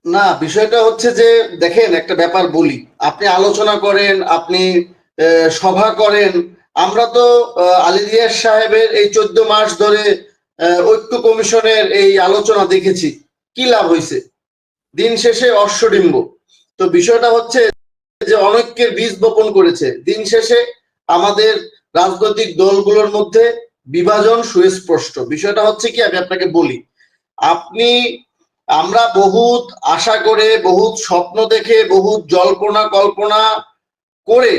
না, বিষয়টা হচ্ছে যে দেখেন একটা ব্যাপার বলি, আপনি আলোচনা করেন, আপনি সভা করেন। আমরা তো আলী রিয়াজ সাহেবের এই 14 মাস ধরে ঐক্য কমিশনের এই আলোচনা দেখেছি, কি লাভ হয়েছে? দিন শেষে অশ্বডিম্ব। তো বিষয়টা হচ্ছে যে অনৈক্যের বীজ বপন করেছে। দিন শেষে আমাদের রাজনৈতিক দলগুলোর মধ্যে বিভাজন সুস্পষ্ট। বিষয়টা হচ্ছে কি, আমি আপনাকে বলি, আপনি আমরা বহুত আশা করে, বহুত স্বপ্ন দেখে, বহুত জল্পনা কল্পনা করে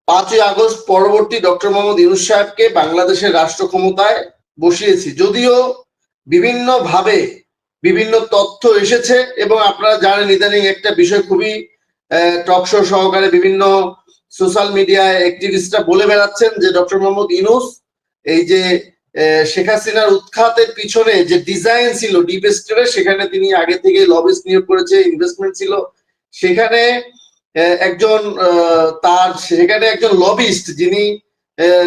5ই আগস্ট পরবর্তী ডক্টর মোহাম্মদ ইউনূস সাহেবকে বাংলাদেশের রাষ্ট্র ক্ষমতায় বসিয়েছি। যদিও বিভিন্ন ভাবে বিভিন্ন তথ্য এসেছে, এবং আপনারা জানেন ইদানিং একটা বিষয় খুবই টকশো সহকারে বিভিন্ন সোশ্যাল মিডিয়ায় অ্যাক্টিভিস্টরা বলে বেড়াচ্ছেন যে ডক্টর মোহাম্মদ ইউনূস এই যে শেখ হাসিনার উৎখাতের পিছনে যে ডিজাইন ছিল ডিপ স্টেটের, সেখানে তিনি আগে থেকে লবিস্ট নিয়োগ করেছে, ইনভেস্টমেন্ট ছিল সেখানে। একজন তার সেখানে একজন লবিস্ট যিনি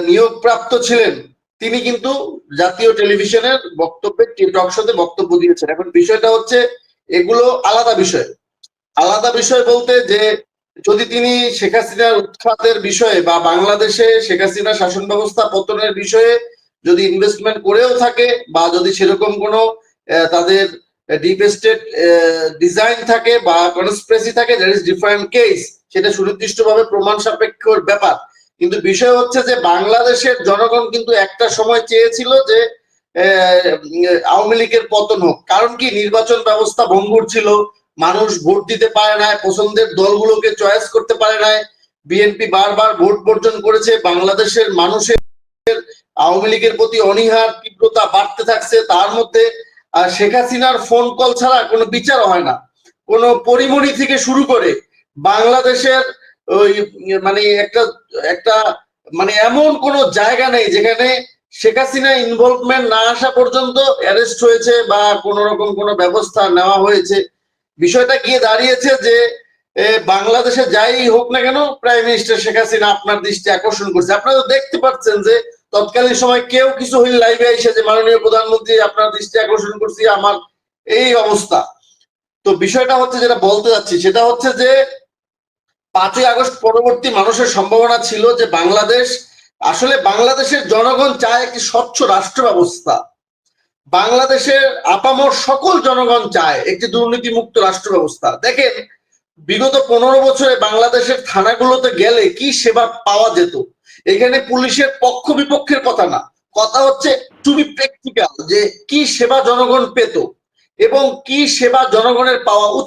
নিয়োগপ্রাপ্ত ছিলেন, তিনি কিন্তু জাতীয় টেলিভিশনের বক্তব্যে টক শোতে বক্তব্য দিয়েছেন। এখন বিষয়টা হচ্ছে এগুলো আলাদা বিষয়। আলাদা বিষয় বলতে যে যদি তিনি শেখ হাসিনার উৎখাতের বিষয়ে বা বাংলাদেশে শেখ হাসিনা শাসন ব্যবস্থা পতনের বিষয়ে যদি ইনভেস্টমেন্ট করেও থাকে, বা যদি সেরকম কোনো তাদের ডিপ স্টেট ডিজাইন থাকে বা কনস্পিরেসি থাকে, দ্যাট ইজ ডিফারেন্ট কেস, সেটা সুনির্দিষ্টভাবে প্রমাণ সাপেক্ষ ব্যাপার। কিন্তু বিষয় হচ্ছে যে বাংলাদেশের জনগণ কিন্তু একটা সময় চেয়েছিল যে আওয়ামী লীগের পতন হোক। কারণ কি, নির্বাচন ব্যবস্থা ভঙ্গুর ছিল, মানুষ ভোট দিতে পারে না, পছন্দের দলগুলোকে চয়েস করতে পারে না, বিএনপি বারবার ভোট বর্জন করেছে, বাংলাদেশের মানুষের আওয়ামী লীগের প্রতি অনীহার তীব্রতা বাড়তে থাকছে। তার মধ্যে শেখ হাসিনার ফোন কল ছাড়া কোনো বিচার হয় না। কোনো পরিমণি থেকে শুরু করে বাংলাদেশের ওই মানে একটা একটা মানে এমন কোনো জায়গা নেই যেখানে শেখ হাসিনা ইনভলভমেন্ট না আসা পর্যন্ত অ্যারেস্ট হয়েছে বা কোনো রকম কোনো ব্যবস্থা নেওয়া হয়েছে। বিষয়টা গিয়ে দাঁড়িয়েছে যে বাংলাদেশে যাই হোক না কেন, প্রাইম মিনিস্টার শেখ হাসিনা আপনার দৃষ্টি আকর্ষণ করছে। আপনারা তো দেখতে পাচ্ছেন যে তৎকালীন সময় কেউ কিছু হইলে লাইভে এসে যে মাননীয় প্রধানমন্ত্রী আপনার দৃষ্টি আকর্ষণ করছি, আমার এই অবস্থা। তো বিষয়টা হচ্ছে, যেটা বলতে যাচ্ছি সেটা হচ্ছে যে 5ই আগস্ট পরবর্তী মানুষের সম্ভাবনা ছিল যে বাংলাদেশ, আসলে বাংলাদেশের জনগণ চায় একটি স্বচ্ছ রাষ্ট্র ব্যবস্থা। বাংলাদেশের আপামর সকল জনগণ চায় একটি দুর্নীতিমুক্ত রাষ্ট্র ব্যবস্থা। দেখেন, বিগত 15 বছরে বাংলাদেশের থানাগুলোতে গেলে কি সেবা পাওয়া যেত। এখানে পুলিশের পক্ষ বিপক্ষের কথা না, কথা হচ্ছে টু বি প্র্যাকটিক্যাল, যে কি সেবা জনগণ পেত এবং কি সেবা জনগণের পাওয়া উচিত।